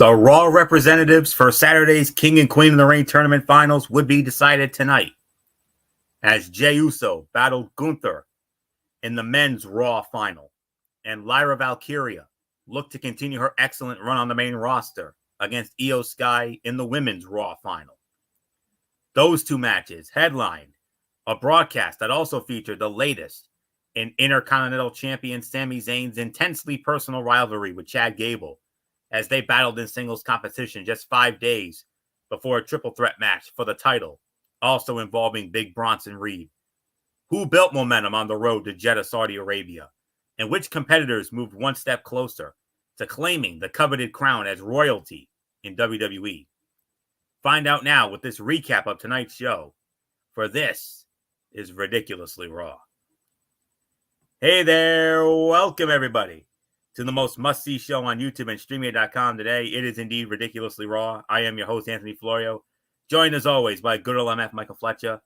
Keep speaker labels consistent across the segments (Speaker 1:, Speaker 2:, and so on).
Speaker 1: The Raw representatives for Saturday's King and Queen of the Ring tournament finals would be decided tonight, as Jey Uso battled Gunther in the men's Raw final, and Lyra Valkyria looked to continue her excellent run on the main roster against Io Sky in the women's Raw final. Those two matches headlined a broadcast that also featured the latest in Intercontinental Champion Sami Zayn's intensely personal rivalry with Chad Gable, as they battled in singles competition just 5 days before a triple threat match for the title, also involving Big Bronson Reed. Who built momentum on the road to Jeddah, Saudi Arabia, and which competitors moved one step closer to claiming the coveted crown as royalty in WWE? Find out now with this recap of tonight's show, for this is Ridiculously Raw. Hey there, welcome everybody to the most must-see show on YouTube and StreamYard.com today. It is indeed Ridiculously Raw. I am your host, Anthony Florio, joined as always by good old MF Michael Fletcher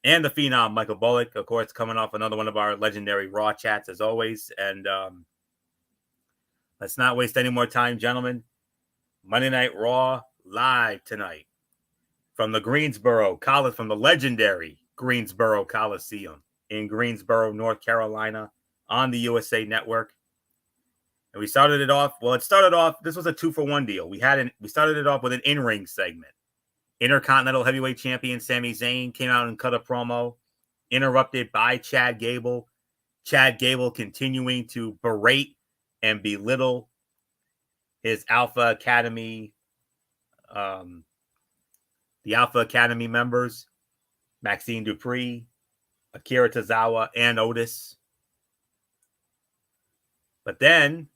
Speaker 1: and the Phenom Michael Bullock, of course, coming off another one of our legendary Raw chats as always. And let's not waste any more time, gentlemen. Monday Night Raw live tonight from the from the legendary Greensboro Coliseum in Greensboro, North Carolina, on the USA Network. And we started it off. Well, this was a 2-for-1 deal. We started it off with an in-ring segment. Intercontinental Heavyweight Champion Sami Zayn came out and cut a promo, interrupted by Chad Gable. Chad Gable continuing to berate and belittle his Alpha Academy, the Alpha Academy members, Maxine Dupree, Akira Tozawa, and Otis. But then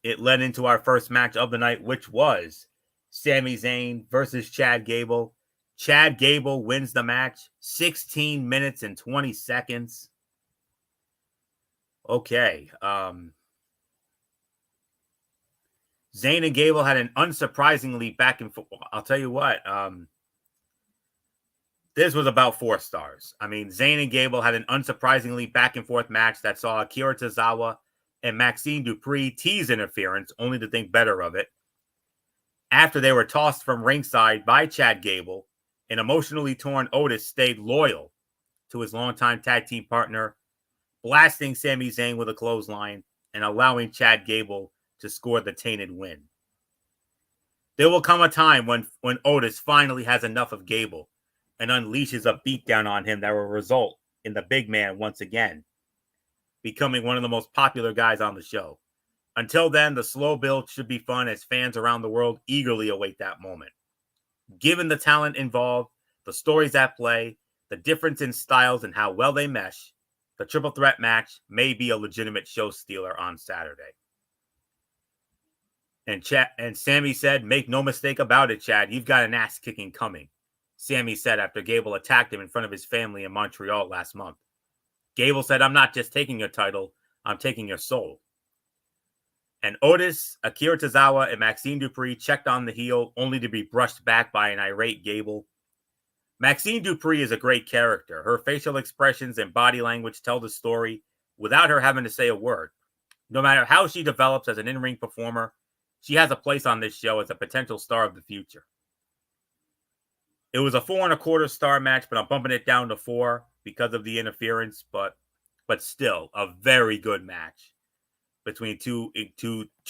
Speaker 1: it led into our first match of the night, which was Sami Zayn versus Chad Gable. Chad Gable wins the match, 16 minutes and 20 seconds. Okay. Zayn and Gable had an unsurprisingly back and forth. I'll tell you what. This was about 4 stars. I mean, Zayn and Gable had an unsurprisingly back and forth match that saw Akira Tozawa and Maxine Dupree tease interference, only to think better of it, after they were tossed from ringside by Chad Gable. An emotionally torn Otis stayed loyal to his longtime tag team partner, blasting Sami Zayn with a clothesline and allowing Chad Gable to score the tainted win. There will come a time when Otis finally has enough of Gable and unleashes a beatdown on him that will result in the big man once again becoming one of the most popular guys on the show. Until then, the slow build should be fun as fans around the world eagerly await that moment. Given the talent involved, the stories at play, the difference in styles and how well they mesh, the triple threat match may be a legitimate show stealer on Saturday. And Sami said, "Make no mistake about it, Chad, you've got an ass kicking coming," Sami said after Gable attacked him in front of his family in Montreal last month. Gable said, "I'm not just taking your title, I'm taking your soul." And Otis, Akira Tozawa, and Maxine Dupree checked on the heel, only to be brushed back by an irate Gable. Maxine Dupree is a great character. Her facial expressions and body language tell the story without her having to say a word. No matter how she develops as an in-ring performer, she has a place on this show as a potential star of the future. It was a 4.25 star match, but I'm bumping it down to 4 because of the interference, but still a very good match between two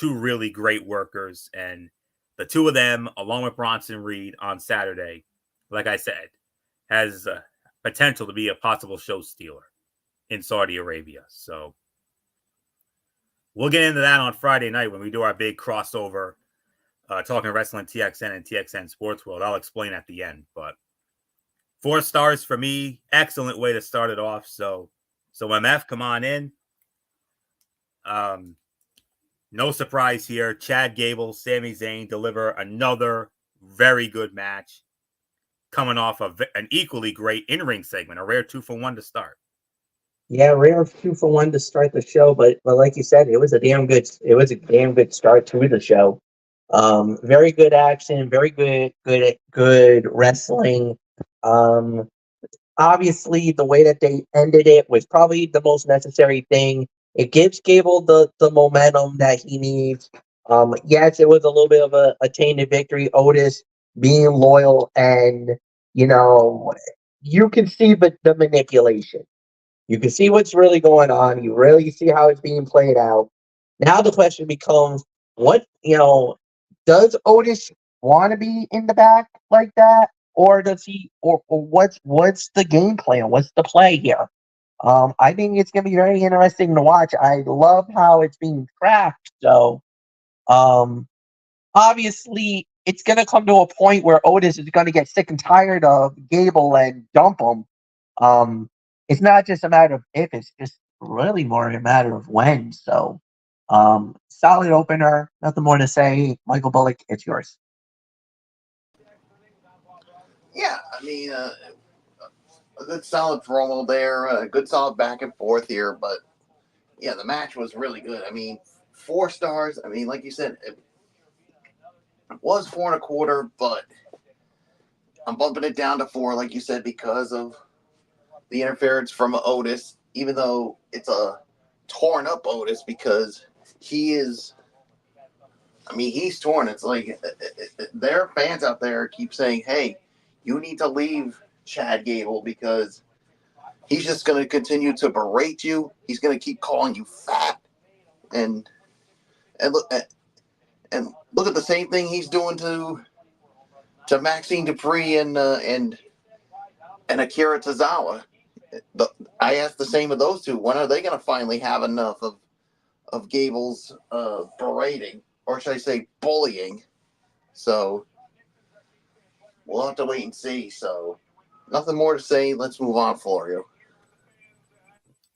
Speaker 1: really great workers, and the two of them, along with Bronson Reed on Saturday, like I said, has potential to be a possible show stealer in Saudi Arabia. So we'll get into that on Friday night when we do our big crossover, talking wrestling TXN and TXN Sports World. I'll explain at the end, but 4 stars for me. Excellent way to start it off. So MF, come on in. No surprise here. Chad Gable, Sami Zayn deliver another very good match, coming off of an equally great in-ring segment, a rare 2-for-1 to start.
Speaker 2: Yeah, rare 2-for-1 to start the show, but like you said, it was a damn good start to the show. Very good action, very good wrestling. Obviously, the way that they ended it was probably the most necessary thing. It gives Gable the momentum that he needs. Yes, it was a little bit of a tainted victory. Otis being loyal, and you know, you can see the manipulation. You can see what's really going on. You really see how it's being played out. Now the question becomes, what does Otis want to be in the back like that, or does he, or what's the game plan? What's the play here? I think it's going to be very interesting to watch. I love how it's being crafted. So, um, obviously, it's going to come to a point where Otis is going to get sick and tired of Gable and dump him. Um, it's not just a matter of if; it's just really more a matter of when. So, solid opener. Nothing more to say. Michael Bullock, it's yours.
Speaker 3: Yeah, I mean, a good solid promo there, a good solid back and forth here, but yeah, the match was really good. I mean, 4 stars. I mean, like you said, it was 4.25, but I'm bumping it down to 4, like you said, because of the interference from Otis, even though it's a torn up Otis because he is. I mean, he's torn. It's like there are fans out there keep saying, "Hey, you need to leave Chad Gable because he's just going to continue to berate you. He's going to keep calling you fat, and and look at the same thing he's doing to Maxine Dupree and Akira Tozawa. I asked the same of those two. When are they going to finally have enough of Gable's berating, or should I say bullying? So we'll have to wait and see. So nothing more to say. Let's move on, Florio.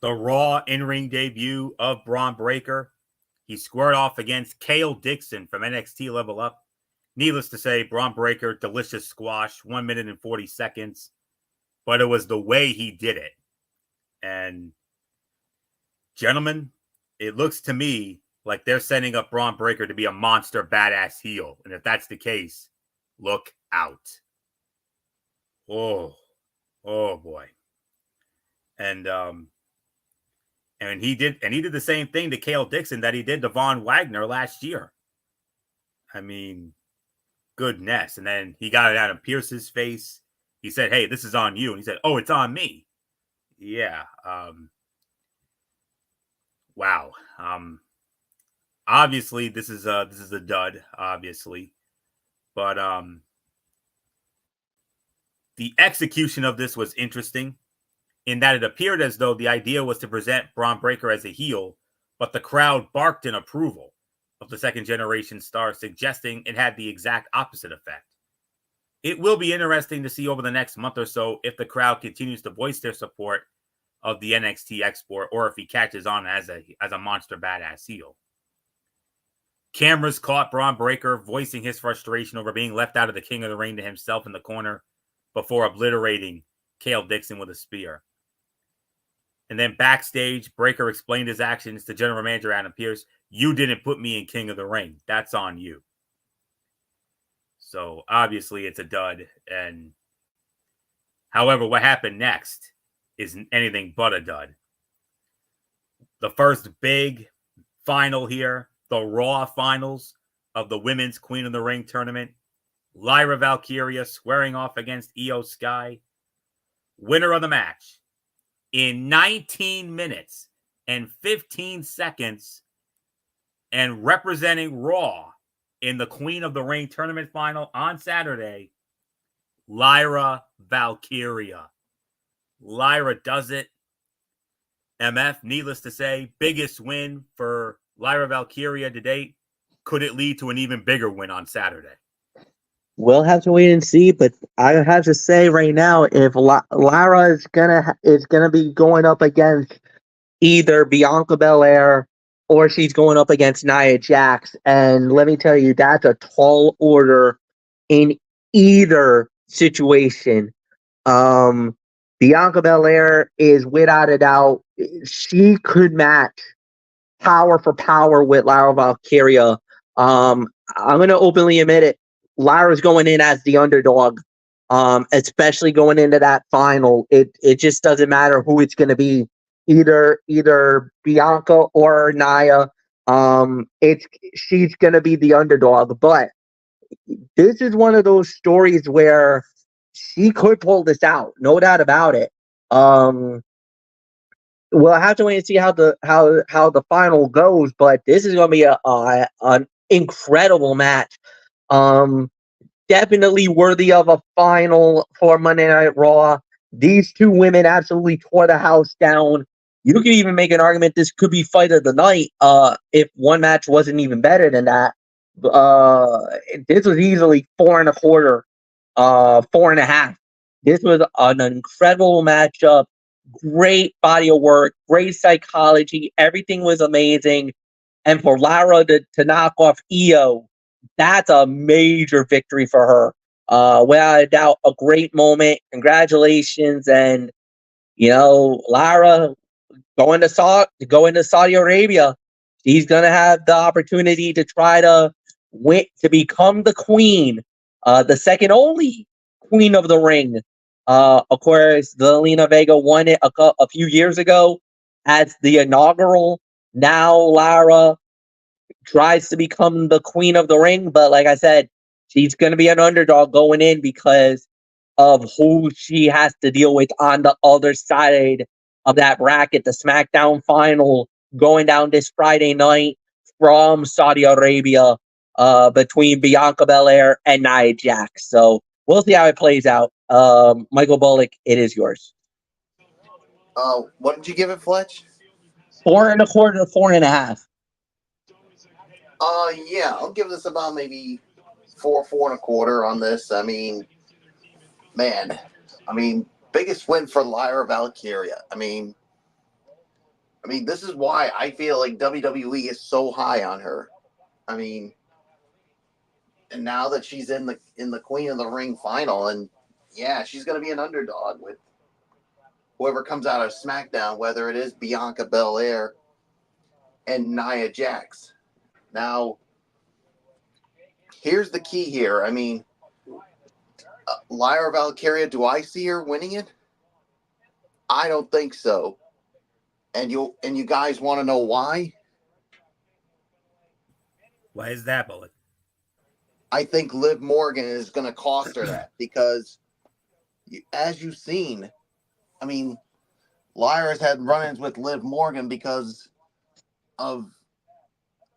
Speaker 1: The Raw in-ring debut of Bron Breakker. He squared off against Kale Dixon from NXT Level Up. Needless to say, Bron Breakker, delicious squash, 1 minute and 40 seconds. But it was the way he did it. And, gentlemen, it looks to me like they're setting up Bron Breakker to be a monster badass heel. And if that's the case, look out. Oh boy. And he did the same thing to Kale Dixon that he did to Von Wagner last year. I mean, goodness. And then he got it out of Pierce's face. He said, "Hey, this is on you." And he said, "Oh, it's on me." Yeah. Wow. Obviously this is a dud, obviously. But the execution of this was interesting in that it appeared as though the idea was to present Bron Breakker as a heel, but the crowd barked in approval of the second generation star, suggesting it had the exact opposite effect. It will be interesting to see over the next month or so if the crowd continues to voice their support of the NXT export or if he catches on as a monster badass heel. Cameras caught Bron Breakker voicing his frustration over being left out of the King of the Ring to himself in the corner before obliterating Kale Dixon with a spear. And then backstage, Breakker explained his actions to General Manager Adam Pearce. "You didn't put me in King of the Ring. That's on you." So obviously it's a dud. And however, what happened next is anything but a dud. The first big final here, the Raw finals of the Women's Queen of the Ring tournament. Lyra Valkyria squaring off against Io Sky. Winner of the match in 19 minutes and 15 seconds and representing Raw in the Queen of the Ring tournament final on Saturday, Lyra Valkyria. Lyra does it. MF, needless to say, biggest win for Lyra Valkyria to date. Could it lead to an even bigger win on Saturday?
Speaker 2: We'll have to wait and see, but I have to say right now, if Lara is gonna be going up against either Bianca Belair or she's going up against Nia Jax, and let me tell you, that's a tall order in either situation. Bianca Belair is without a doubt, she could match power for power with Lyra Valkyria. I'm gonna openly admit it. Lyra's going in as the underdog, especially going into that final. It just doesn't matter who it's going to be, either Bianca or Nia. She's gonna be the underdog, but this is one of those stories where she could pull this out, no doubt about it. We'll have to wait and see how the final goes, but this is going to be an incredible match. Definitely worthy of a final for Monday Night Raw. These two women absolutely tore the house down. You could even make an argument this could be fight of the night if one match wasn't even better than that. This was easily 4.25, 4.5. This was an incredible matchup. Great body of work, great psychology. Everything was amazing. And for Lara to knock off Io, that's a major victory for her. Without a doubt, a great moment. Congratulations. And, Lara going to Saudi Arabia, she's going to have the opportunity to try to win, to become the queen, the second only queen of the ring. Of course, Zelina Vega won it a few years ago as the inaugural. Now Lara tries to become the queen of the ring, but like I said, she's going to be an underdog going in because of who she has to deal with on the other side of that bracket. The SmackDown final going down this Friday night from Saudi Arabia between Bianca Belair and Nia Jax. So we'll see how it plays out. Michael Bullock, it is yours.
Speaker 3: What did you give it, Fletch?
Speaker 2: 4.25, 4.5.
Speaker 3: Yeah, I'll give this about maybe 4.25 on this. I mean, man, biggest win for Lyra Valkyria. I mean, this is why I feel like WWE is so high on her. I mean, and now that she's in the Queen of the Ring final, and yeah, she's going to be an underdog with whoever comes out of SmackDown, whether it is Bianca Belair and Nia Jax. Now, here's the key here. I mean, Lyra Valkyria, do I see her winning it? I don't think so. And you guys want to know why?
Speaker 1: Why is that, Bullet?
Speaker 3: I think Liv Morgan is going to cost her that because, as you've seen, I mean, Lyra's had run-ins with Liv Morgan because of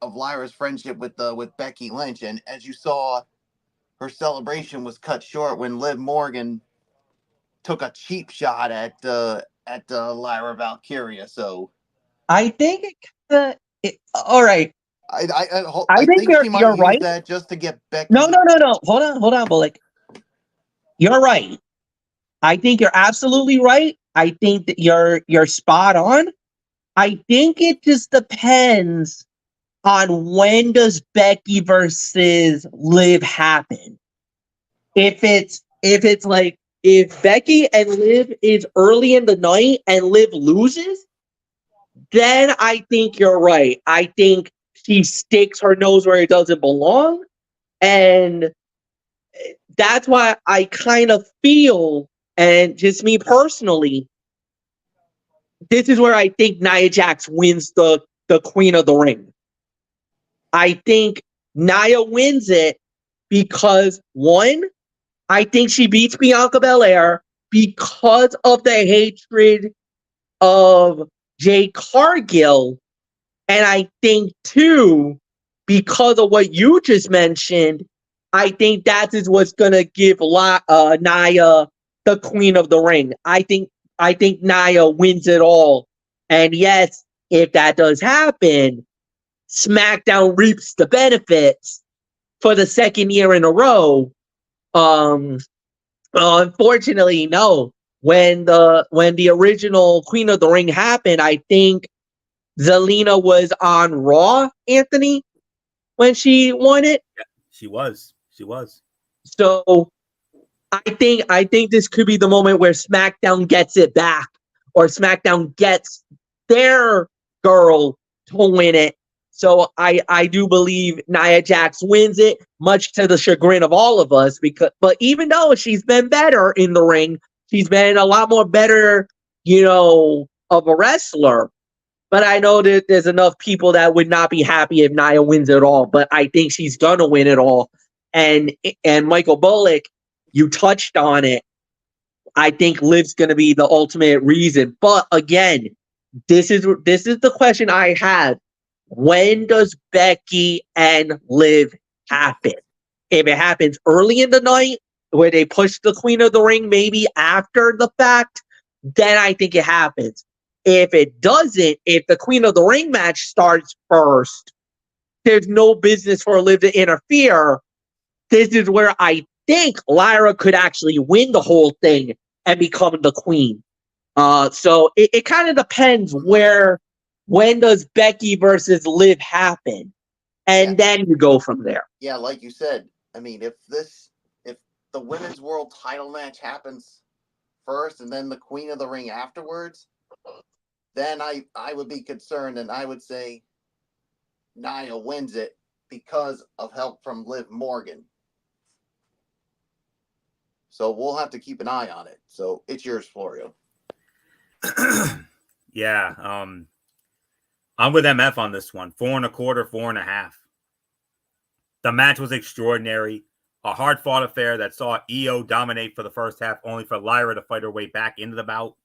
Speaker 3: Lyra's friendship with Becky Lynch, and as you saw, her celebration was cut short when Liv Morgan took a cheap shot at Lyra Valkyria. So
Speaker 2: I think all right.
Speaker 3: I think she might use right. That just to get Becky.
Speaker 2: No. Hold on, Bullock. You're right. I think you're absolutely right. I think that you're spot on. I think it just depends on when does Becky versus Liv happen. If Becky and Liv is early in the night and Liv loses, then I think you're right. I think she sticks her nose where it doesn't belong. And that's why I kind of feel, and just me personally, this is where I think Nia Jax wins the Queen of the Ring. I think Nia wins it because, one, I think she beats Bianca Belair because of the hatred of Jade Cargill. And I think, two, because of what you just mentioned, I think that is what's going to give Nia the Queen of the Ring. I think Nia wins it all. And yes, if that does happen, SmackDown reaps the benefits for the second year in a row. Unfortunately, no. When the original Queen of the Ring happened, I think Zelina was on Raw, Anthony, when she won it.
Speaker 1: Yeah, she was.
Speaker 2: So I think this could be the moment where SmackDown gets it back, or SmackDown gets their girl to win it. So I do believe Nia Jax wins it, much to the chagrin of all of us. But even though she's been better in the ring, she's been a lot more better, of a wrestler. But I know that there's enough people that would not be happy if Nia wins it all. But I think she's gonna win it all. And Michael Bullock, you touched on it. I think Liv's gonna be the ultimate reason. But again, this is the question I have. When does Becky and Liv happen? If it happens early in the night, where they push the Queen of the Ring, maybe after the fact, then I think it happens. If it doesn't, if the Queen of the Ring match starts first, there's no business for Liv to interfere. This is where I think Lyra could actually win the whole thing and become the queen. So it kind of depends when does Becky versus Liv happen, and then you go from there.
Speaker 3: Yeah, like you said, I mean, if the women's world title match happens first and then the Queen of the Ring afterwards, then I would be concerned, and I would say Nia wins it because of help from Liv Morgan. So we'll have to keep an eye on it. So it's yours, Florio.
Speaker 1: Yeah, I'm with MF on this one. 4 1/4, 4.5. The match was extraordinary. A hard-fought affair that saw Io dominate for the first half, only for Lyra to fight her way back into the bout.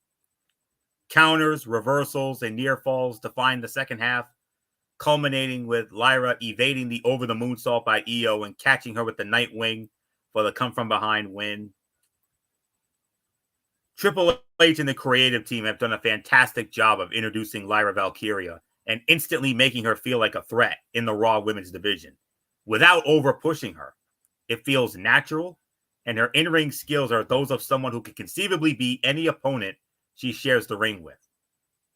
Speaker 1: Counters, reversals, and near falls defined the second half, culminating with Lyra evading the over the moonsault by Io and catching her with the Nightwing for the come-from-behind win. Triple H and the creative team have done a fantastic job of introducing Lyra Valkyria and instantly making her feel like a threat in the Raw Women's division without over-pushing her. It feels natural, and her in-ring skills are those of someone who can conceivably beat any opponent she shares the ring with.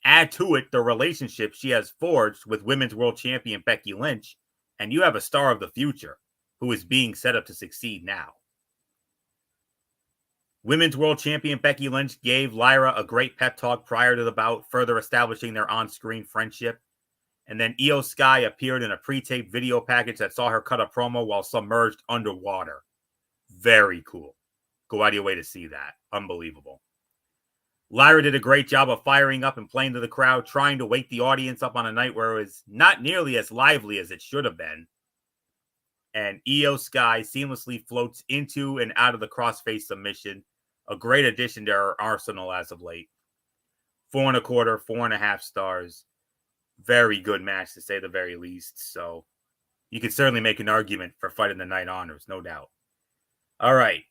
Speaker 1: Add to it the relationship she has forged with Women's World Champion Becky Lynch, and you have a star of the future who is being set up to succeed now. Women's World Champion Becky Lynch gave Lyra a great pep talk prior to the bout, further establishing their on-screen friendship. And then Io Sky appeared in a pre-taped video package that saw her cut a promo while submerged underwater. Very cool. Go out of your way to see that. Unbelievable. Lyra did a great job of firing up and playing to the crowd, trying to wake the audience up on a night where it was not nearly as lively as it should have been. And Io Sky seamlessly floats into and out of the crossface submission. A great addition to her arsenal as of late. 4 1/4, 4.5 stars. Very good match, to say the very least. So you could certainly make an argument for fighting the night honors, no doubt. All right.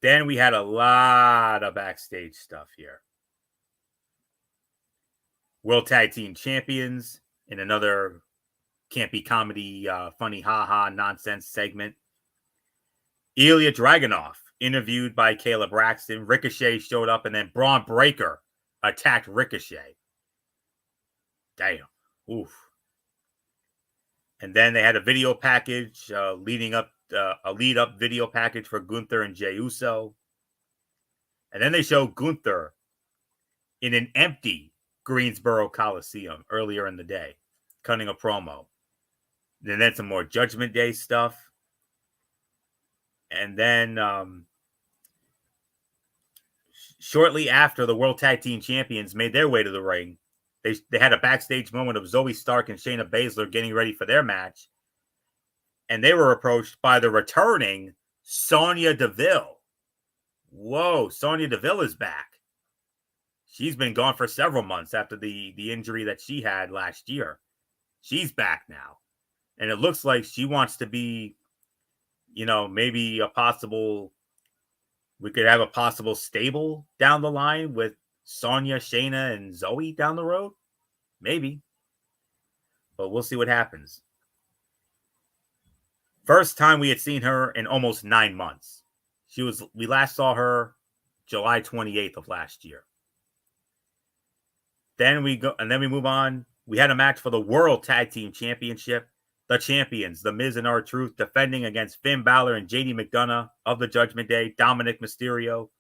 Speaker 1: Then we had a lot of backstage stuff here. World Tag Team Champions in another campy comedy, funny ha-ha nonsense segment. Ilya Dragunov interviewed by Kayla Braxton. Ricochet showed up, and then Braun Breaker attacked Ricochet. Damn. Oof. And then they had a video package a lead-up video package for Gunther and Jey Uso. And then they showed Gunther in an empty Greensboro Coliseum earlier in the day, cutting a promo. And then some more Judgment Day stuff. And then shortly after the World Tag Team Champions made their way to the ring, they had a backstage moment of Zoe Stark and Shayna Baszler getting ready for their match. And they were approached by the returning Sonya Deville. Whoa, Sonya Deville is back. She's been gone for several months after the injury that she had last year. She's back now. And it looks like she wants to be, maybe we could have a possible stable down the line with Sonya, Shayna, and Zoe down the road. Maybe. But we'll see what happens. First time we had seen her in almost 9 months. We last saw her July 28th of last year. Then we move on. We had a match for the World Tag Team Championship. The champions, The Miz and R-Truth, defending against Finn Balor and JD McDonough of the Judgment Day. Dominic Mysterio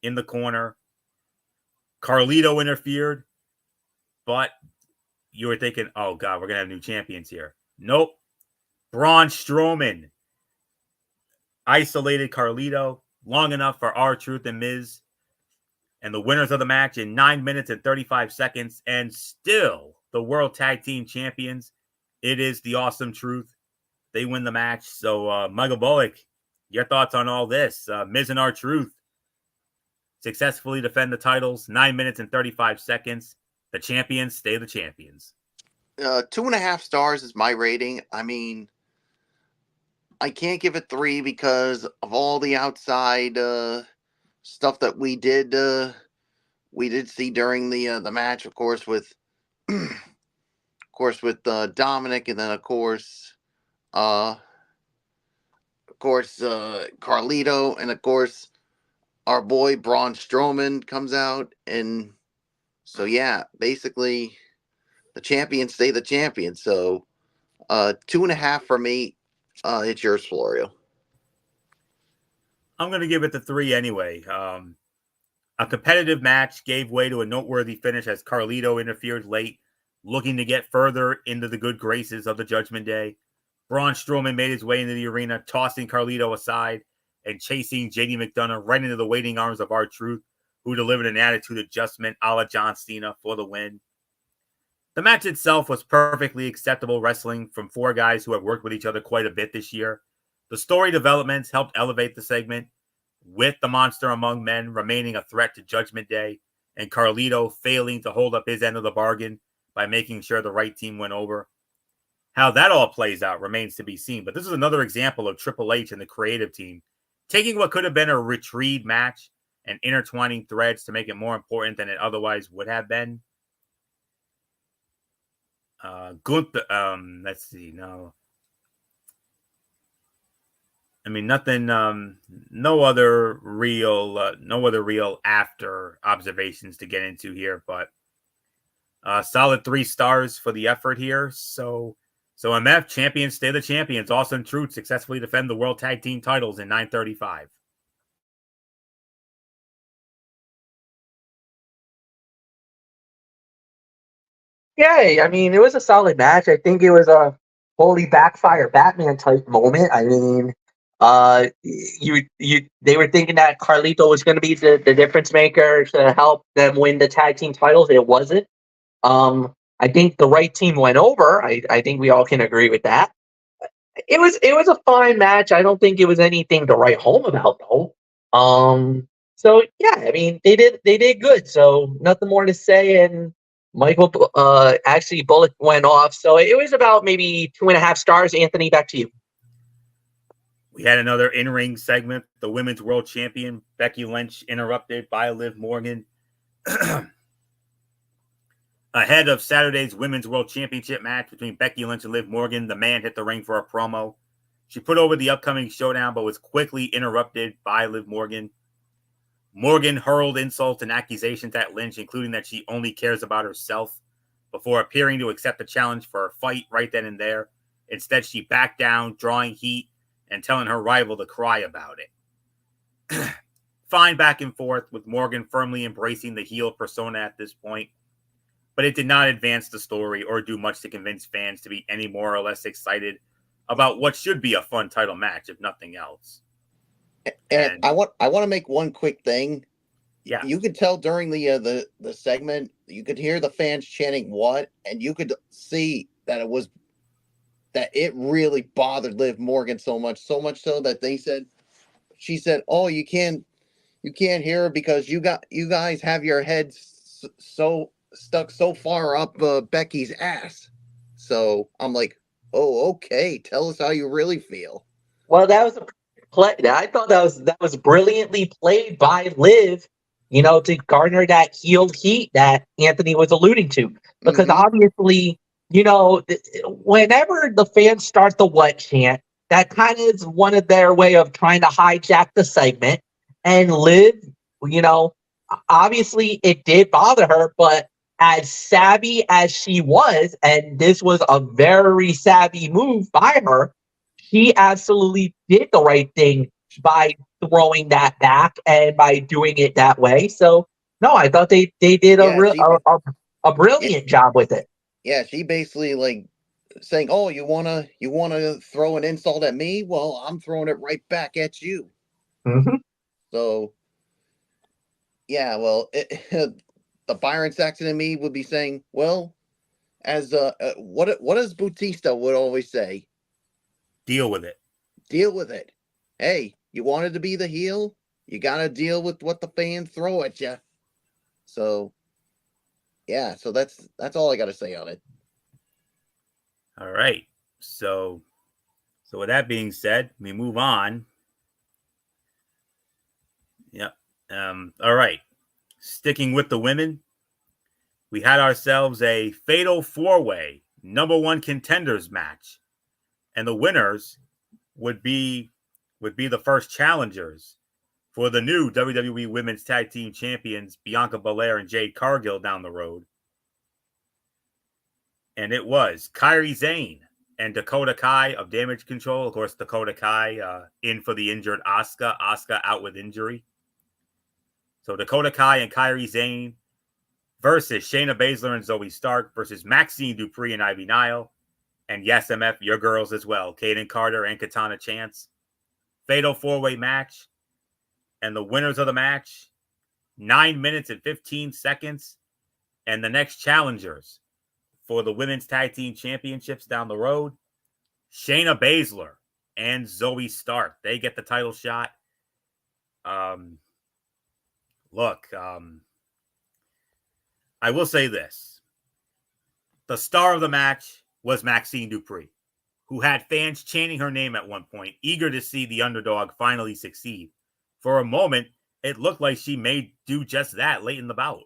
Speaker 1: in the corner. Carlito interfered, but you were thinking, oh God, we're going to have new champions here. Nope. Braun Strowman isolated Carlito long enough for R-Truth and Miz And the winners of the match in 9 minutes and 35 seconds, and still the World Tag Team Champions. It is the Awesome Truth. They win the match. So, Michael Bullock, your thoughts on all this? Miz and R-Truth successfully defend the titles. 9 minutes and 35 seconds. The champions stay the champions.
Speaker 3: 2.5 stars is my rating. I mean, I can't give it 3 because of all the outside stuff that we did see during the match, of course, with Dominic, and then of course Carlito, and of course our boy Braun Strowman comes out, and so yeah, basically the champions stay the champions. So 2.5 for me. It's yours, Florio.
Speaker 1: I'm going to give it the 3 anyway. A competitive match gave way to a noteworthy finish as Carlito interfered late, looking to get further into the good graces of the Judgment Day. Braun Strowman made his way into the arena, tossing Carlito aside and chasing JD McDonough right into the waiting arms of R-Truth, who delivered an attitude adjustment a la John Cena for the win. The match itself was perfectly acceptable wrestling from 4 guys who have worked with each other quite a bit this year. The story developments helped elevate the segment, with the Monster Among Men remaining a threat to Judgment Day and Carlito failing to hold up his end of the bargain by making sure the right team went over. How that all plays out remains to be seen, but this is another example of Triple H and the creative team taking what could have been a retrieved match and intertwining threads to make it more important than it otherwise would have been. Gunther, let's see, no. I mean, nothing, no other real after observations to get into here, but solid 3 stars for the effort here. So MF champions stay the champions. Awesome Truth successfully defend the World Tag Team titles in 9:35.
Speaker 2: Yeah, I mean, it was a solid match. I think it was a holy backfire Batman type moment. I mean, they were thinking that Carlito was going to be the difference maker to help them win the tag team titles. It wasn't. I think the right team went over. I think we all can agree with that. It was a fine match. I don't think it was anything to write home about though. So yeah, I mean they did good. So nothing more to say. And Michael, actually Bullet went off. So it was about maybe 2.5 stars. Anthony, back to you.
Speaker 1: We had another in-ring segment. The Women's World Champion Becky Lynch interrupted by Liv Morgan. Ahead of Saturday's Women's World Championship match between Becky Lynch and Liv Morgan, the man hit the ring for a promo. She put over the upcoming showdown, but was quickly interrupted by Liv Morgan. Morgan hurled insults and accusations at Lynch, including that she only cares about herself, before appearing to accept a challenge for a fight right then and there. Instead, she backed down, drawing heat and telling her rival to cry about it. Fine back and forth, with Morgan firmly embracing the heel persona at this point. But it did not advance the story or do much to convince fans to be any more or less excited about what should be a fun title match, if nothing else.
Speaker 3: And I want to make one quick thing.
Speaker 1: Yeah,
Speaker 3: you could tell during the segment, you could hear the fans chanting "what," and you could see that it really bothered Liv Morgan so much so that she said, "Oh, you can't hear her because you guys have your heads so stuck so far up Becky's ass." So I'm like, "Oh, okay. Tell us how you really feel."
Speaker 2: Well, that was a play. I thought that was brilliantly played by Liv. To garner that heel heat that Anthony was alluding to, because obviously, whenever the fans start the "what" chant, that kind of is one of their way of trying to hijack the segment. And Liv, obviously it did bother her, but as savvy as she was, and this was a very savvy move by her, she absolutely did the right thing by throwing that back and by doing it that way. So no, I thought they did a brilliant job with it.
Speaker 3: Yeah, she basically like saying, "Oh, you wanna throw an insult at me? Well, I'm throwing it right back at you."
Speaker 2: Mm-hmm.
Speaker 3: So Yeah, well, the Byron Saxon in me would be saying, well, as what does Bautista would always say?
Speaker 1: Deal with it.
Speaker 3: Deal with it. Hey, you wanted to be the heel, you gotta deal with what the fans throw at you. So, yeah, so that's all I got to say on it.
Speaker 1: All right. So with that being said, we move on. Yep. All right. Sticking with the women, we had ourselves a fatal four-way number one contenders match, and the winners would be the first challengers for the new WWE Women's Tag Team Champions Bianca Belair and Jade Cargill down the road. And it was Kairi Sane and Dakota Kai of Damage Control. Of course, Dakota Kai in for the injured Asuka. Asuka out with injury. So Dakota Kai and Kairi Sane versus Shayna Baszler and Zoe Stark versus Maxine Dupree and Ivy Nile. And yes, MF, your girls as well. Kaden Carter and Katana Chance. Fatal four-way match. And the winners of the match, 9 minutes and 15 seconds. And the next challengers for the Women's Tag Team Championships down the road, Shayna Baszler and Zoe Stark. They get the title shot. Look, I will say this. The star of the match was Maxine Dupree, who had fans chanting her name at one point, eager to see the underdog finally succeed. For a moment, it looked like she may do just that late in the bout.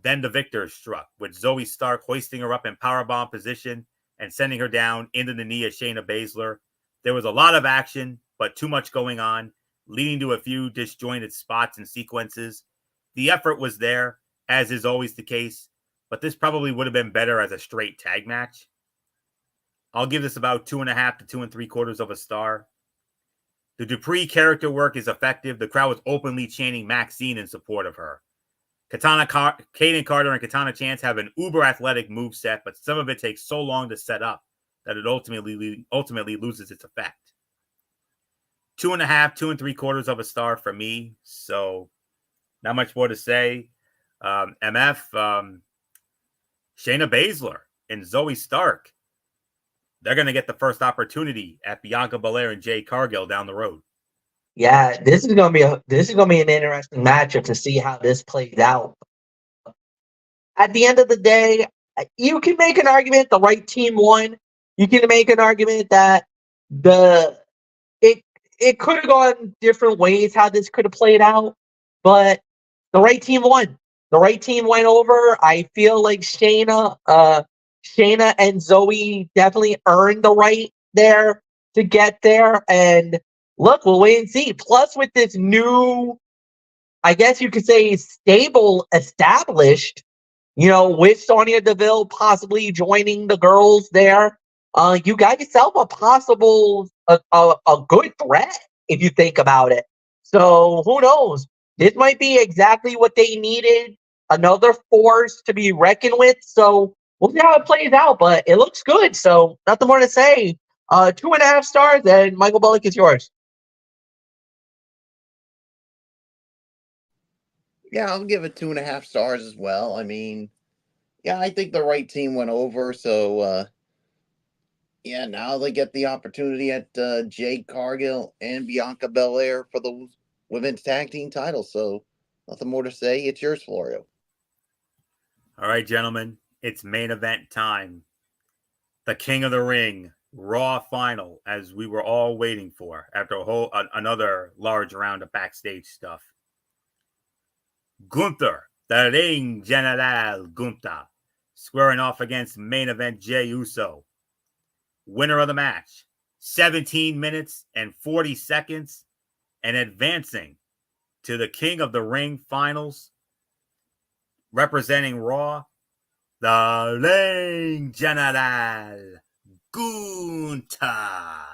Speaker 1: Then the victor struck, with Zoe Stark hoisting her up in powerbomb position and sending her down into the knee of Shayna Baszler. There was a lot of action, but too much going on, leading to a few disjointed spots and sequences. The effort was there, as is always the case, but this probably would have been better as a straight tag match. I'll give this about 2.5 to 2 3/4 of a star. The Dupree character work is effective. The crowd was openly chanting Maxine in support of her. Kaden Carter and Katana Chance have an uber athletic moveset, but some of it takes so long to set up that it ultimately loses its effect. 2.5, 2 3/4 of a star for me. So not much more to say. Shayna Baszler and Zoe Stark, they're going to get the first opportunity at Bianca Belair and Jade Cargill down the road.
Speaker 2: Yeah, this is gonna be an interesting matchup to see how this plays out. At the end of the day, you can make an argument the right team won. You can make an argument that it could have gone different ways how this could have played out, but the right team won. The right team went over. I feel like Shayna and Zoe definitely earned the right there to get there. And look, we'll wait and see. Plus, with this new, I guess you could say, stable established, with Sonya Deville possibly joining the girls there, you got yourself a possible a good threat if you think about it. So who knows? This might be exactly what they needed. Another force to be reckoned with. So we'll see how it plays out, but it looks good. So nothing more to say. 2.5 stars, and Michael Bullock is yours.
Speaker 3: Yeah, I'll give it 2.5 stars as well. I mean, yeah, I think the right team went over. So, yeah, now they get the opportunity at Jade Cargill and Bianca Belair for the women's tag team title. So, nothing more to say. It's yours, Florio.
Speaker 1: All right, gentlemen, it's main event time. The King of the Ring Raw final, as we were all waiting for after another large round of backstage stuff. Gunther, the Ring General Gunther, squaring off against main event Jey Uso. Winner of the match, 17 minutes and 40 seconds, and advancing to the King of the Ring finals, representing Raw, the Ring General Gunther.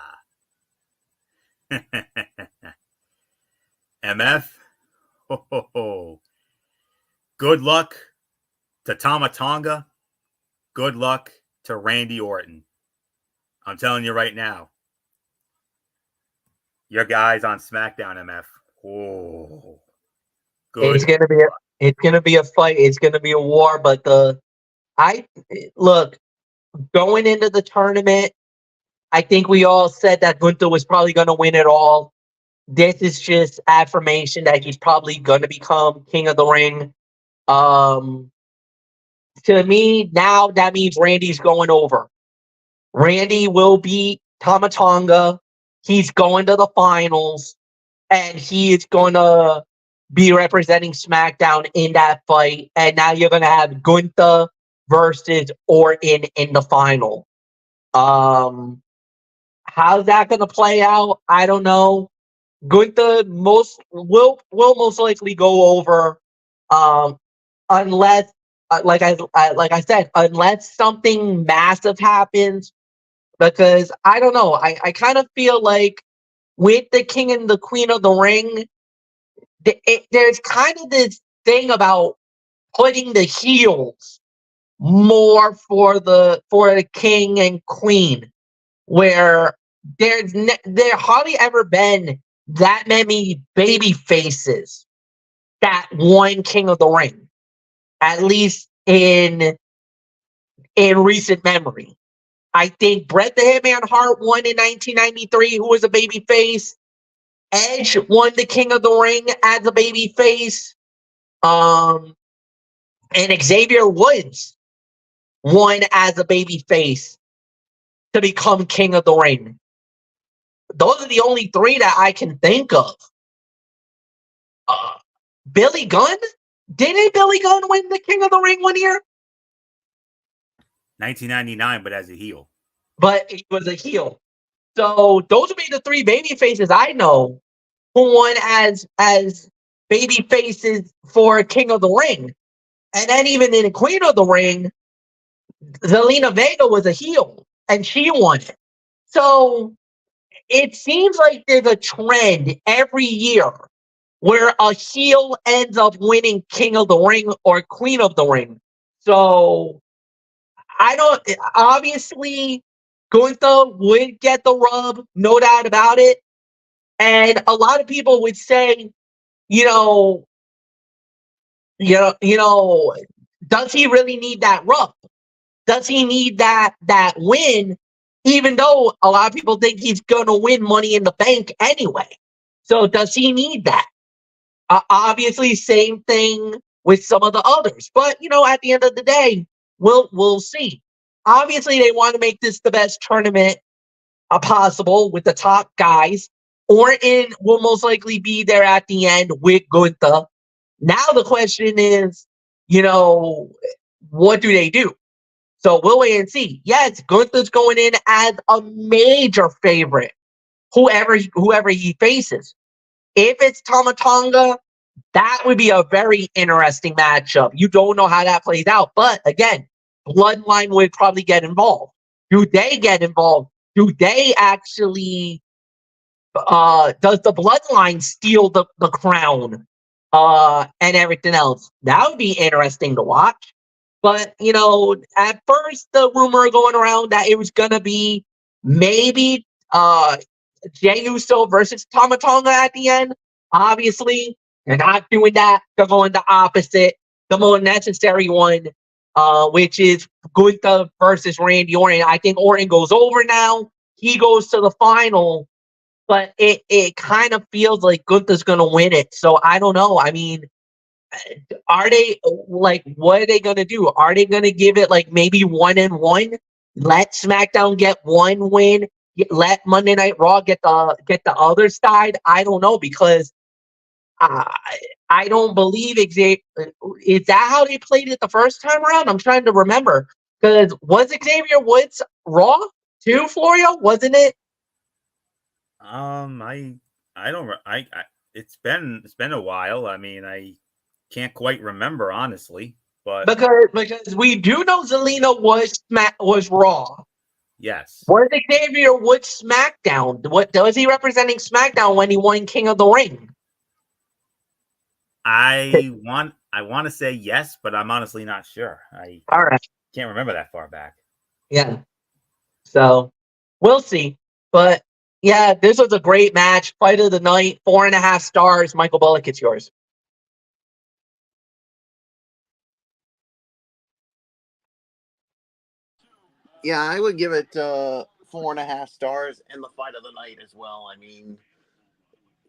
Speaker 1: MF, ho, ho, ho. Good luck to Tama Tonga. Good luck to Randy Orton. I'm telling you right now, your guys on SmackDown, MF. Oh, good.
Speaker 2: It's gonna be a fight. It's gonna be a war. But I look going into the tournament. I think we all said that Gunther was probably gonna win it all. This is just affirmation that he's probably gonna become King of the Ring. Um, to me now that means Randy's going over. Randy will beat Tama Tonga. He's going to the finals, and he is going to be representing SmackDown in that fight. And now you're going to have Gunther versus Orton in the final. How's that going to play out? I don't know. Gunther will most likely go over, unless, like I said, unless something massive happens. Because I don't know, I kind of feel like with the King and the Queen of the Ring, there's kind of this thing about putting the heels more for the King and Queen, where there hardly ever been that many baby faces that won King of the Ring, at least in recent memory. I think Bret the Hitman Hart won in 1993, who was a baby face. Edge won the King of the Ring as a baby face. And Xavier Woods won as a baby face to become King of the Ring. Those are the only three that I can think of. Billy Gunn? Didn't Billy Gunn win the King of the Ring one year?
Speaker 1: 1999, but as a heel.
Speaker 2: But he was a heel. So those would be the three baby faces I know who won as baby faces for King of the Ring. And then even in Queen of the Ring, Zelina Vega was a heel and she won it. So it seems like there's a trend every year where a heel ends up winning King of the Ring or Queen of the Ring. So obviously Gunther would get the rub, no doubt about it. And a lot of people would say, does he really need that rub? Does he need that win? Even though a lot of people think he's going to win Money in the Bank anyway. So does he need that? Obviously, same thing with some of the others. But, at the end of the day, we'll see. Obviously, they want to make this the best tournament possible with the top guys. Orton will most likely be there at the end with Gunther. Now the question is, what do they do? So we'll wait and see. Yes, Gunther's going in as a major favorite, whoever he faces. If it's Tama Tonga, that would be a very interesting matchup. You don't know how that plays out. But again, Bloodline would probably get involved. Do they get involved? Do they actually does the Bloodline steal the crown and everything else? That would be interesting to watch. But at first the rumor going around that it was gonna be maybe Jey Uso versus Tama Tonga at the end. Obviously, they're not doing that. They're going the opposite, the more necessary one, which is Gunther versus Randy Orton. I think Orton goes over now. He goes to the final, but it kind of feels like Gunther's going to win it. So I don't know. I mean, are they what are they going to do? Are they going to give it maybe 1-1? Let SmackDown get one win. Let Monday Night Raw get the other side. I don't know, because I don't believe Xavier. Is that how they played it the first time around? I'm trying to remember, because was Xavier Woods Raw too, Florio? Wasn't it?
Speaker 1: I don't. It's been a while. I mean, I can't quite remember, honestly. But
Speaker 2: because we do know Zelina was Raw.
Speaker 1: Yes.
Speaker 2: Was Xavier Woods SmackDown? What was he representing SmackDown when he won King of the Ring?
Speaker 1: I want to say yes, but I'm honestly not sure.
Speaker 2: All right.
Speaker 1: Can't remember that far back.
Speaker 2: Yeah. So we'll see. But yeah, this was a great match. Fight of the night, 4.5 stars. Michael Bullock, it's yours.
Speaker 3: Yeah, I would give it 4.5 stars and the fight of the night as well. I mean,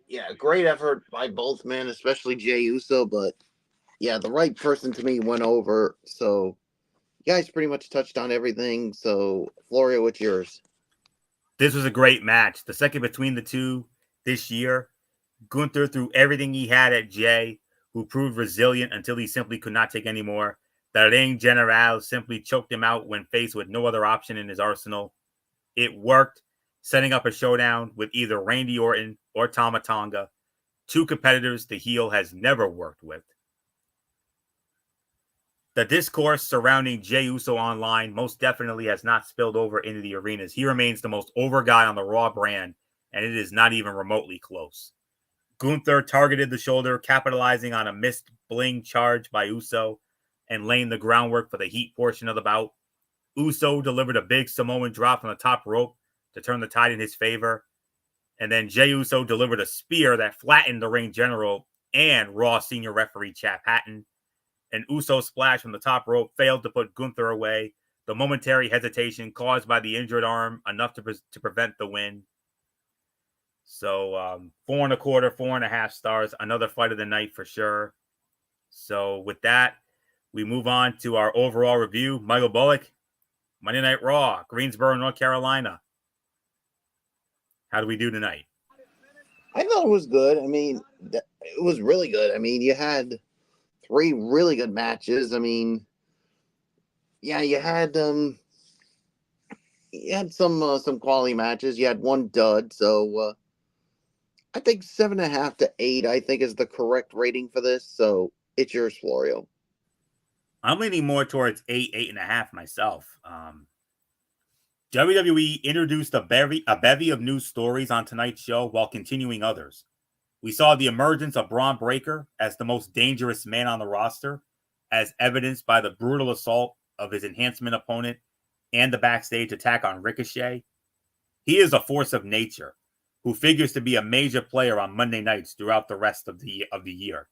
Speaker 3: yeah, great effort by both men, especially Jey Uso. But yeah, the right person to me went over. So you guys pretty much touched on everything. So Florio, what's yours?
Speaker 1: This was a great match. The second between the two this year. Gunther threw everything he had at Jey, who proved resilient until he simply could not take any more. The Ring General simply choked him out when faced with no other option in his arsenal. It worked, setting up a showdown with either Randy Orton or Tama Tonga, two competitors the heel has never worked with. The discourse surrounding Jey Uso online most definitely has not spilled over into the arenas. He remains the most over guy on the Raw brand, and it is not even remotely close. Gunther targeted the shoulder, capitalizing on a missed bling charge by Uso and laying the groundwork for the heat portion of the bout. Uso delivered a big Samoan drop from the top rope to turn the tide in his favor. And then Jey Uso delivered a spear that flattened the Ring General and Raw senior referee Chap Hatton. An Uso splash from the top rope failed to put Gunther away. The momentary hesitation caused by the injured arm enough to prevent the win. So 4.25, 4.5 stars. Another fight of the night for sure. So with that, we move on to our overall review. Michael Bullock, Monday Night Raw, Greensboro, North Carolina. How do we do tonight?
Speaker 3: I thought it was good. I mean, it was really good. I mean, you had 3 really good matches. I mean, yeah, you had some quality matches. You had one dud, so I think 7.5 to 8. I think is the correct rating for this. So it's yours, Florio.
Speaker 1: I'm leaning more towards 8, 8.5 myself. WWE introduced a bevy of new stories on tonight's show while continuing others. We saw the emergence of Braun Breaker as the most dangerous man on the roster, as evidenced by the brutal assault of his enhancement opponent and the backstage attack on Ricochet. He is a force of nature who figures to be a major player on Monday nights throughout the rest of the year.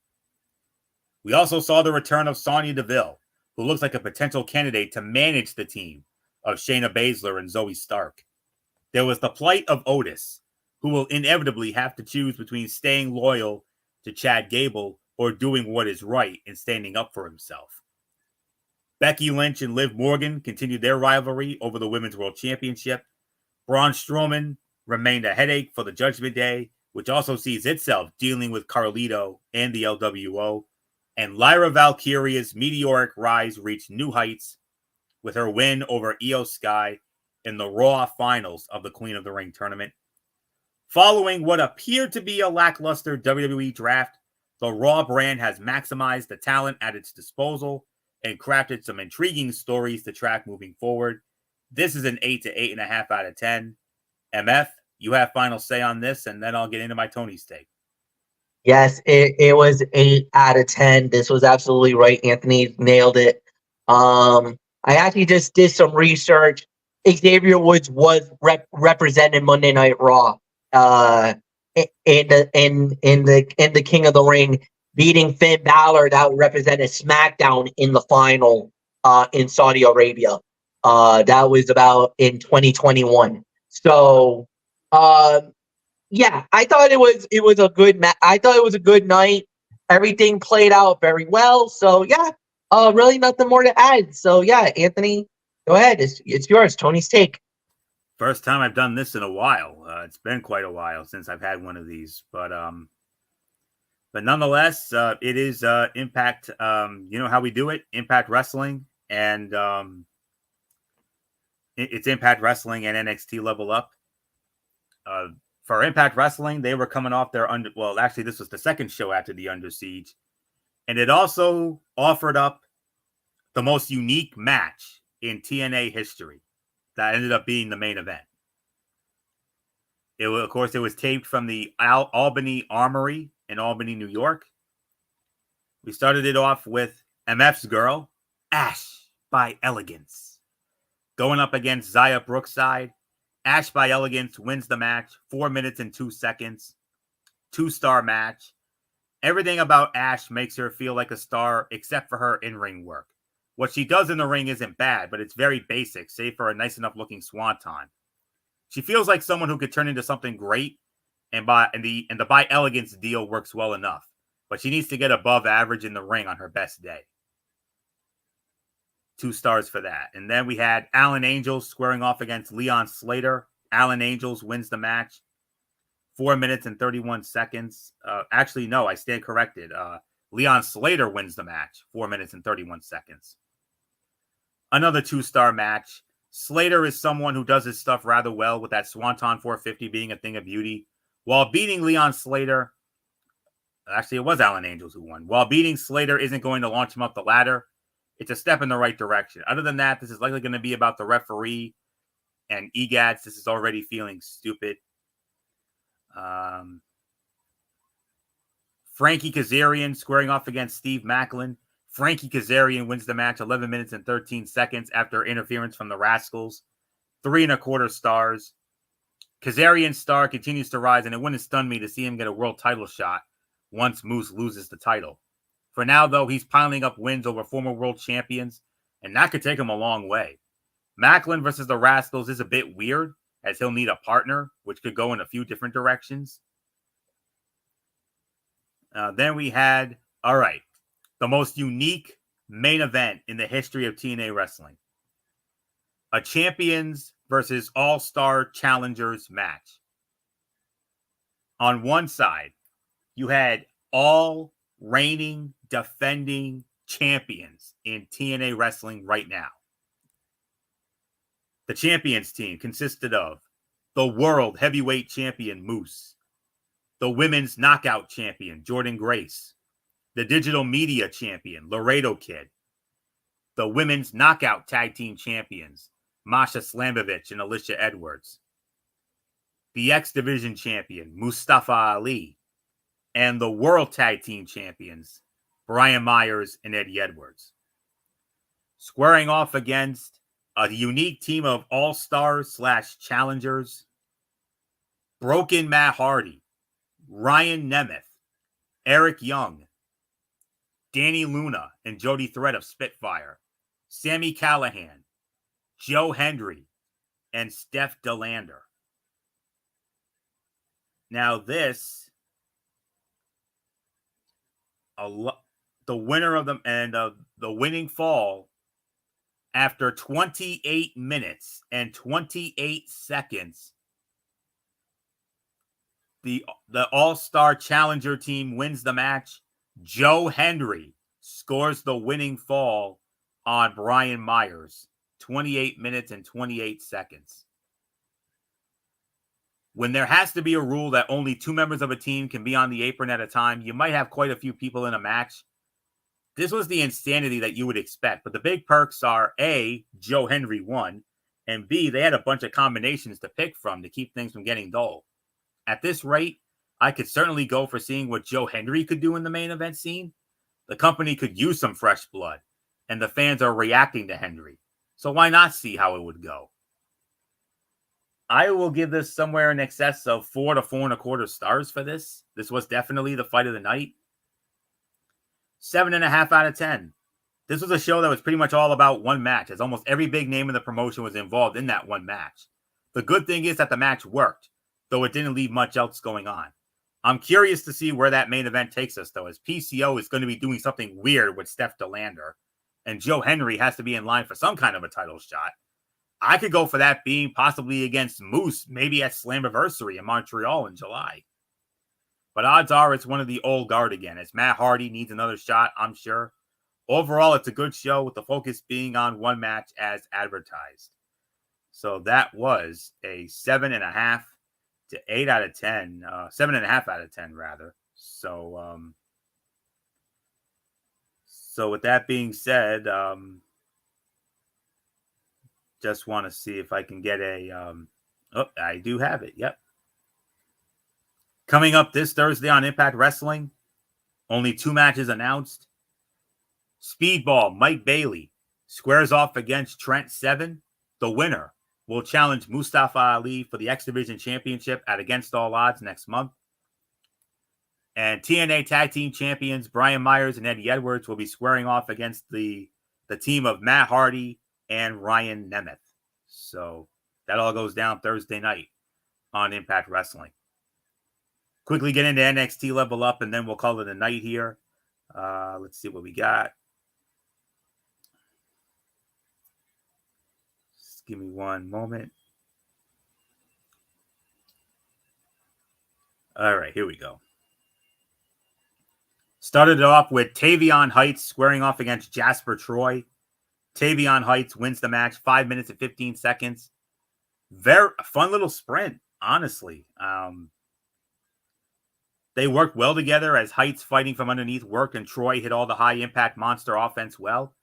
Speaker 1: We also saw the return of Sonya Deville, who looks like a potential candidate to manage the team of Shayna Baszler and Zoe Stark. There was the plight of Otis, who will inevitably have to choose between staying loyal to Chad Gable or doing what is right and standing up for himself. Becky Lynch and Liv Morgan continued their rivalry over the Women's World Championship. Braun Strowman remained a headache for the Judgment Day, which also sees itself dealing with Carlito and the LWO. And Lyra Valkyria's meteoric rise reached new heights with her win over Io Sky in the Raw finals of the Queen of the Ring tournament. Following what appeared to be a lackluster WWE draft, the Raw brand has maximized the talent at its disposal and crafted some intriguing stories to track moving forward. This is an 8 to 8.5 out of 10. MF, you have final say on this, and then I'll get into my Tony's take.
Speaker 2: Yes, it was 8 out of 10. This was absolutely right. Anthony nailed it. I actually just did some research. Xavier Woods was represented Monday Night Raw. In the King of the Ring, beating Finn Balor, that represented SmackDown in the final in Saudi Arabia. That was about in 2021. So yeah, I thought it was a good I thought it was a good night. Everything played out very well. So yeah, really nothing more to add. So yeah, Anthony, go ahead. It's yours. Tony's take.
Speaker 1: First time I've done this in a while. It's been quite a while since I've had one of these, but nonetheless, it is Impact. You know how we do it? Impact Wrestling, and it's Impact Wrestling and NXT Level Up. For Impact Wrestling, they were coming off their actually, this was the second show after the Under Siege, and it also offered up the most unique match in TNA history that ended up being the main event. It was taped from the Albany Armory in Albany, New York. We started it off with MF's girl, Ash by Elegance, going up against Zaya Brookside. Ash by Elegance wins the match, 4 minutes and 2 seconds. 2-star match. Everything about Ash makes her feel like a star except for her in-ring work. What she does in the ring isn't bad, but it's very basic, save for a nice enough looking swanton. She feels like someone who could turn into something great, and the by elegance deal works well enough. But she needs to get above average in the ring on her best day. 2 stars for that. And then we had Alan Angels squaring off against Leon Slater. Alan Angels wins the match. 4 minutes and 31 seconds. Actually, no, I stand corrected. Leon Slater wins the match. 4 minutes and 31 seconds. Another 2-star match. Slater is someone who does his stuff rather well, with that Swanton 450 being a thing of beauty. While beating Leon Slater, actually, it was Alan Angels who won. While beating Slater isn't going to launch him up the ladder, it's a step in the right direction. Other than that, this is likely going to be about the referee and EGADS. This is already feeling stupid. Frankie Kazarian squaring off against Steve Macklin. Frankie Kazarian wins the match 11 minutes and 13 seconds after interference from the Rascals. 3.25 stars. Kazarian's star continues to rise, and it wouldn't stun me to see him get a world title shot once Moose loses the title. For now, though, he's piling up wins over former world champions, and that could take him a long way. Macklin versus the Rascals is a bit weird, as he'll need a partner, which could go in a few different directions. Then we had, the most unique main event in the history of TNA wrestling. A champions versus all-star challengers match. On one side, you had all reigning, defending champions in TNA wrestling right now. The champions team consisted of the world heavyweight champion Moose, the women's knockout champion Jordynne Grace, the digital media champion Laredo Kid, the women's knockout tag team champions Masha Slamovich and Alicia Edwards, the X Division champion Mustafa Ali, and the world tag team champions Brian Myers and Eddie Edwards. Squaring off against a unique team of all-stars / challengers, Broken Matt Hardy, Ryan Nemeth, Eric Young, Danny Luna and Jody Threat of Spitfire, Sami Callihan, Joe Hendry, and Steph DeLander. Now this, the winner of them and the winning fall after 28 minutes and 28 seconds, the All-Star Challenger team wins the match. Joe Hendry scores the winning fall on Brian Myers. 28 minutes and 28 seconds. When there has to be a rule that only 2 members of a team can be on the apron at a time, you might have quite a few people in a match. This was the insanity that you would expect. But the big perks are, A, Joe Hendry won, and B, they had a bunch of combinations to pick from to keep things from getting dull. At this rate, I could certainly go for seeing what Joe Hendry could do in the main event scene. The company could use some fresh blood, and the fans are reacting to Hendry. So why not see how it would go? I will give this somewhere in excess of 4 to 4.25 stars for this. This was definitely the fight of the night. 7.5 out of 10. This was a show that was pretty much all about one match, as almost every big name in the promotion was involved in that one match. The good thing is that the match worked, though it didn't leave much else going on. I'm curious to see where that main event takes us, though, as PCO is going to be doing something weird with Steph DeLander, and Joe Hendry has to be in line for some kind of a title shot. I could go for that being possibly against Moose, maybe at Slammiversary in Montreal in July. But odds are it's one of the old guard again, as Matt Hardy needs another shot, I'm sure. Overall, it's a good show with the focus being on one match as advertised. So that was a 7.5 to 8 out of 10, 7.5 out of 10 rather. So with that being said, just want to see if I can get a, I do have it. Yep. Coming up this Thursday on Impact Wrestling, only 2 matches announced. Speedball Mike Bailey squares off against Trent Seven. The winner will challenge Mustafa Ali for the X Division Championship at Against All Odds next month. And TNA Tag Team Champions Brian Myers and Eddie Edwards will be squaring off against the the team of Matt Hardy and Ryan Nemeth. So that all goes down Thursday night on Impact Wrestling. Quickly get into NXT Level Up, and then we'll call it a night here. Let's see what we got. Just give me one moment. All right, here we go. Started it off with Tavion Heights squaring off against Jasper Troy. Tavion Heights wins the match, 5 minutes and 15 seconds. Very fun little sprint, honestly. They worked well together as Heights fighting from underneath worked and Troy hit all the high-impact monster offense well.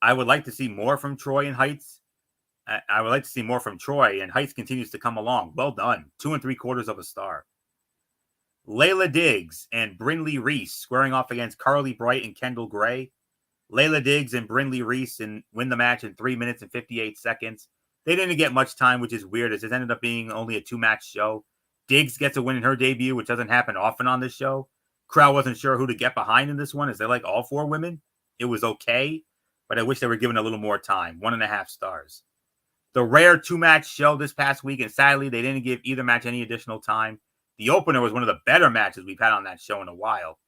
Speaker 1: I would like to see more from Troy and Heights. I would like to see more from Troy, and Heights continues to come along. Well done. 2 3/4 of a star. Layla Diggs and Brinley Reese squaring off against Carly Bright and Kendall Gray. Layla Diggs and Brinley Reese win the match in 3 minutes and 58 seconds. They didn't get much time, which is weird, as it ended up being only a 2-match show. Diggs gets a win in her debut, which doesn't happen often on this show. Crowd wasn't sure who to get behind in this one, as they like all 4 women. It was okay, but I wish they were given a little more time. 1.5 stars. The rare 2-match show this past week, and sadly, they didn't give either match any additional time. The opener was one of the better matches we've had on that show in a while.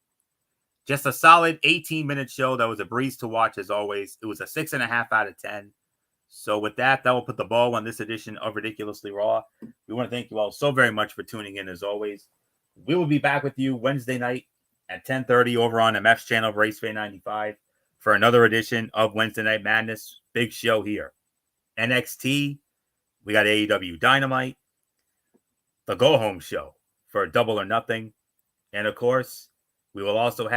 Speaker 1: Just a solid 18-minute show that was a breeze to watch, as always. It was a 6.5 out of 10. So with that, that will put the ball on this edition of Ridiculously Raw. We want to thank you all so very much for tuning in, as always. We will be back with you Wednesday night at 10:30 over on MF's channel, Raceway 95, for another edition of Wednesday Night Madness. Big show here. NXT, we got AEW Dynamite, the Go Home Show for Double or Nothing, and of course, we will also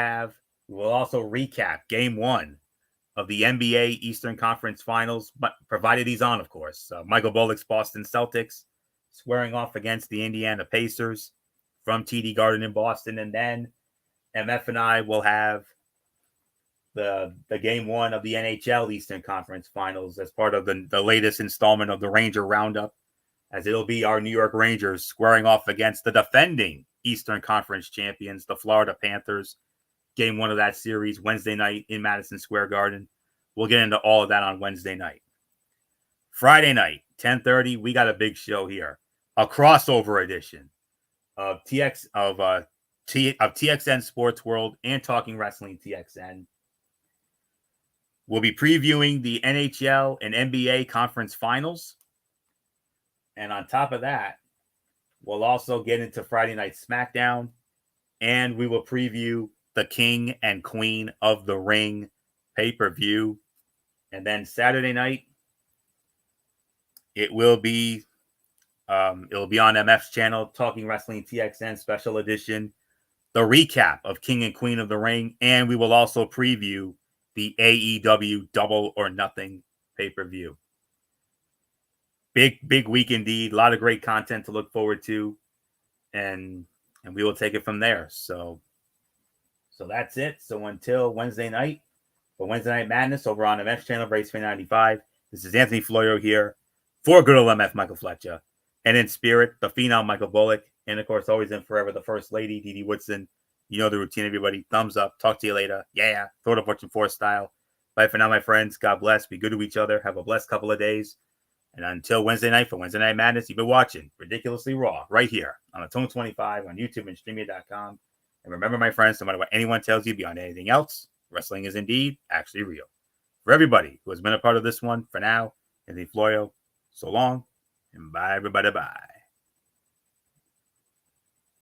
Speaker 1: recap Game 1 of the NBA Eastern Conference Finals, but provided he's on, of course. Michael Bullock's Boston Celtics squaring off against the Indiana Pacers from TD Garden in Boston, and then MF and I will have the Game 1 of the NHL Eastern Conference Finals as part of the latest installment of the Ranger Roundup, as it'll be our New York Rangers squaring off against the defending Eastern Conference champions, the Florida Panthers. Game 1 of that series, Wednesday night in Madison Square Garden. We'll get into all of that on Wednesday night. Friday night, 10:30, we got a big show here. A crossover edition of TXN Sports World and Talking Wrestling TXN. We'll be previewing the NHL and NBA Conference Finals. And on top of that, we'll also get into Friday Night SmackDown, and we will preview the King and Queen of the Ring pay-per-view. And then Saturday night, it'll be on MF's channel, Talking Wrestling TXN Special Edition, the recap of King and Queen of the Ring, and we will also preview the AEW Double or Nothing pay-per-view. Big week indeed. A lot of great content to look forward to, and we will take it from there. So that's it. So until Wednesday night, for Wednesday Night Madness over on MF's channel, Raceway 95, this is Anthony Florio here for good old MF Michael Fletcher, and in spirit, the phenom Michael Bullock, and of course, always and forever, the First Lady, Dee Dee Woodson. You know the routine, everybody. Thumbs up. Talk to you later. Yeah. Throw the Fortune 4 style. Bye for now, my friends. God bless. Be good to each other. Have a blessed couple of days. And until Wednesday night for Wednesday Night Madness, you've been watching Ridiculously Raw right here on Atone 25 on YouTube and Streamia.com. And remember, my friends, no matter what anyone tells you beyond anything else, wrestling is indeed actually real. For everybody who has been a part of this one, for now, Anthony Florio, so long, and bye, everybody. Bye.